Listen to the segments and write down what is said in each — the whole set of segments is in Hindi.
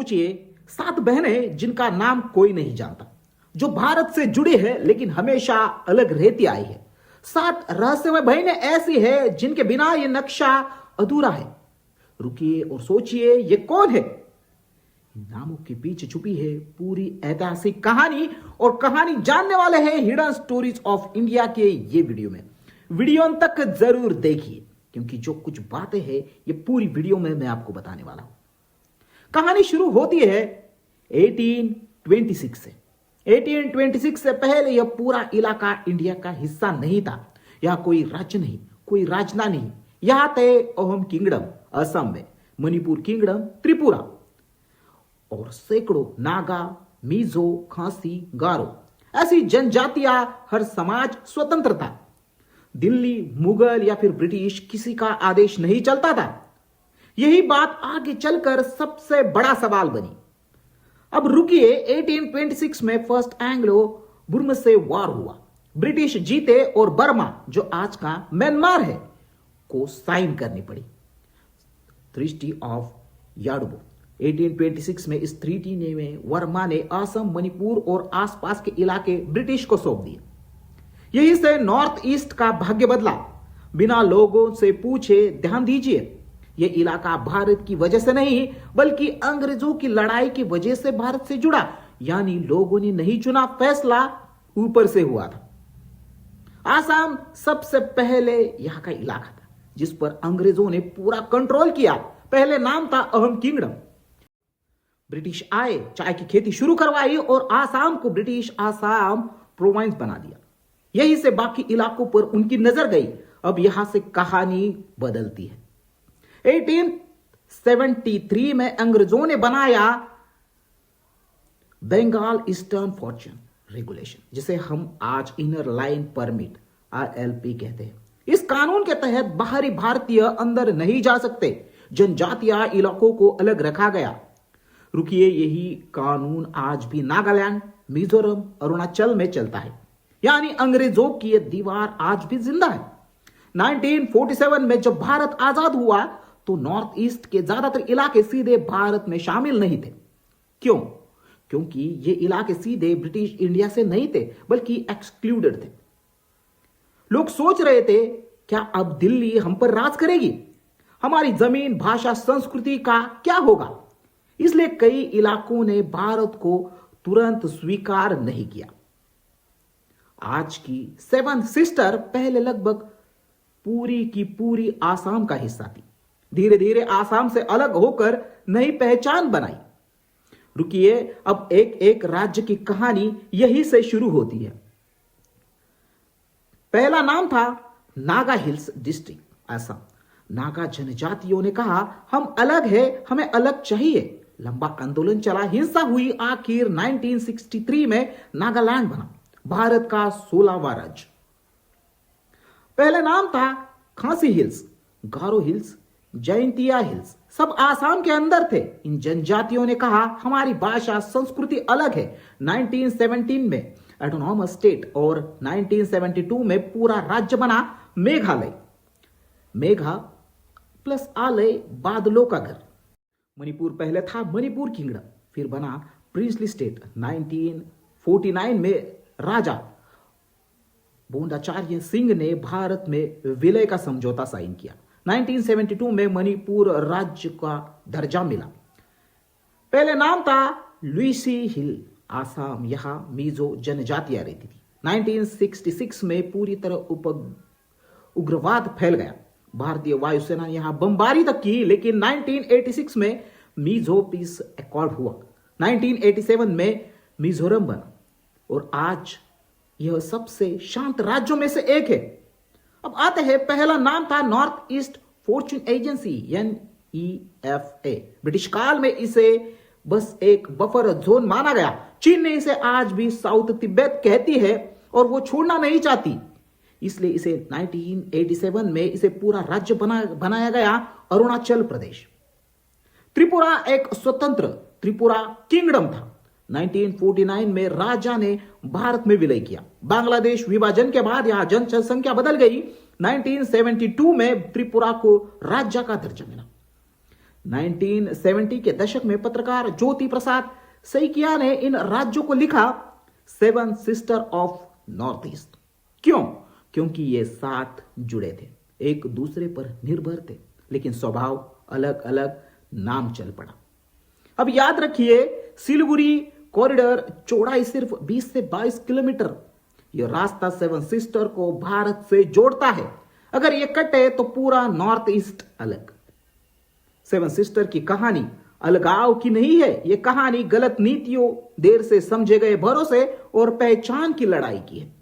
सोचिए, 7 बहनें जिनका नाम कोई नहीं जानता, जो भारत से जुड़ी है लेकिन हमेशा अलग रहती आई है। 7 रहस्यमय बहनें ऐसी है जिनके बिना यह नक्शा अधूरा है। रुकिए और सोचिए, ये कौन है? इन नामों के पीछे छुपी है पूरी ऐतिहासिक कहानी, और कहानी जानने वाले हैं हिडन स्टोरीज ऑफ इंडिया के ये वीडियो में। वीडियो अंत तक जरूर देखिए, क्योंकि जो कुछ बातें हैं ये पूरी वीडियो में मैं आपको बताने वाला हूं। कहानी शुरू होती है 1826 से। 1826 से पहले यह पूरा इलाका इंडिया का हिस्सा नहीं था। यहां कोई राज्य नहीं, कोई राजधानी नहीं। यहां थे अहोम किंगडम असम में, मणिपुर किंगडम त्रिपुरा, और सैकड़ों नागा, मिजो, खासी, गारो ऐसी जनजातियां। हर समाज स्वतंत्र था। दिल्ली, मुगल या फिर ब्रिटिश किसी का आदेश नहीं चलता था। यही बात आगे चलकर सबसे बड़ा सवाल बनी। अब रुकिए, 1826 में फर्स्ट एंग्लो बुर्मा से वार हुआ। ब्रिटिश जीते और बर्मा, जो आज का म्यांमार है, को साइन करनी पड़ी ट्रीटी ऑफ याडुबो। 1826 में इस ट्रीटी में वर्मा ने असम, मणिपुर और आसपास के इलाके ब्रिटिश को सौंप दिए। यही से नॉर्थ ईस्ट का भाग्य बदला। बिना लोगों से पूछे, ध्यान दीजिए, यह इलाका भारत की वजह से नहीं बल्कि अंग्रेजों की लड़ाई की वजह से भारत से जुड़ा। यानी लोगों ने नहीं चुना, फैसला ऊपर से हुआ था। आसाम सबसे पहले यहां का इलाका था जिस पर अंग्रेजों ने पूरा कंट्रोल किया। पहले नाम था अहोम किंगडम। ब्रिटिश आए, चाय की खेती शुरू करवाई और आसाम को ब्रिटिश आसाम प्रोविंस बना दिया। यही से बाकी इलाकों पर उनकी नजर गई। अब यहां से कहानी बदलती है। 1873 में अंग्रेजों ने बनाया बंगाल ईस्टर्न फॉर्चून रेगुलेशन, जिसे हम आज इनर लाइन परमिट RLP कहते हैं। इस कानून के तहत बाहरी भारतीय अंदर नहीं जा सकते। जनजातीय इलाकों को अलग रखा गया। रुकिए, यही कानून आज भी नागालैंड, मिजोरम, अरुणाचल में चलता है। यानी अंग्रेजों की यह दीवार आज भी जिंदा है। 1947 में जब भारत आजाद हुआ तो नॉर्थ ईस्ट के ज्यादातर इलाके सीधे भारत में शामिल नहीं थे। क्यों? क्योंकि ये इलाके सीधे ब्रिटिश इंडिया से नहीं थे बल्कि एक्सक्लूडेड थे। लोग सोच रहे थे, क्या अब दिल्ली हम पर राज करेगी? हमारी जमीन, भाषा, संस्कृति का क्या होगा? इसलिए कई इलाकों ने भारत को तुरंत स्वीकार नहीं किया। आज की 7 सिस्टर पहले लगभग पूरी की पूरी आसाम का हिस्सा थी। धीरे धीरे आसाम से अलग होकर नई पहचान बनाई। रुकिए, अब एक एक राज्य की कहानी यही से शुरू होती है। पहला नाम था नागा हिल्स डिस्ट्रिक्ट, असम। नागा जनजातियों ने कहा, हम अलग है, हमें अलग चाहिए। लंबा आंदोलन चला, हिंसा हुई। आखिर 1963 में नागालैंड बना, भारत का 16वां राज्य। पहले नाम था खासी हिल्स, गारो हिल्स, जयंतिया हिल्स, सब आसाम के अंदर थे। इन जनजातियों ने कहा, हमारी भाषा, संस्कृति अलग है। 1917 में ऑटोनॉमस स्टेट और 1972 में पूरा राज्य बना मेघालय। मेघा प्लस आलय, बादलों का घर। मणिपुर पहले था मणिपुर किंगडम, फिर बना प्रिंसली स्टेट। 1949 में राजा बोंडाचार्य सिंह ने भारत में विलय का समझौता साइन किया। 1972 में मणिपुर राज्य का दर्जा मिला। पहले नाम था लुइसी हिल, आसाम। यहां मिजो जनजातियां रहती थी। 1966 में पूरी तरह उग्रवाद फैल गया। भारतीय वायुसेना यहां बमबारी तक की, लेकिन 1986 में मिजो पीस एकॉर्ड हुआ। 1987 में मिजोरम बना और आज यह सबसे शांत राज्यों में से एक है। अब आते हैं, पहला नाम था north east Fortune agency, NEFA। British काल में इसे बस एक बफर जोन माना गया। चीन ने इसे आज भी साउथ तिब्बत कहती है और वो छोड़ना नहीं चाहती। इसलिए इसे 1987 में इसे पूरा राज्य बनाया गया, अरुणाचल प्रदेश। त्रिपुरा एक स्वतंत्र त्रिपुरा किंगडम था। 1949 में राजा ने भारत में विलय किया। बांग्लादेश विभाजन के बाद यहां जनसंख्या बदल गई। 1972 में त्रिपुरा को राज्य का दर्जा मिला। 1970 के दशक में पत्रकार ज्योति प्रसाद सैकिया ने इन राज्यों को लिखा seven sister of north east. क्यों? क्योंकि ये साथ जुड़े थे, एक दूसरे पर निर्भर थे, लेकिन स्वभाव अलग अलग, नाम चल पड़ा। अब याद रखिए, सिलीगुड़ी कॉरिडोर चौड़ाई सिर्फ 20 से 22 किलोमीटर। यह रास्ता सेवन सिस्टर को भारत से जोड़ता है। अगर यह कटे तो पूरा नॉर्थ ईस्ट अलग। सेवन सिस्टर की कहानी अलगाव की नहीं है, यह कहानी गलत नीतियों, देर से समझे गए भरोसे और पहचान की लड़ाई की है।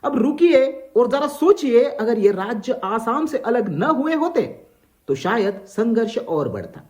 अब रुकिए और जरा सोचिए, अगर ये राज्य आसाम से अलग न हुए होते तो शायद संघर्ष और बढ़ता।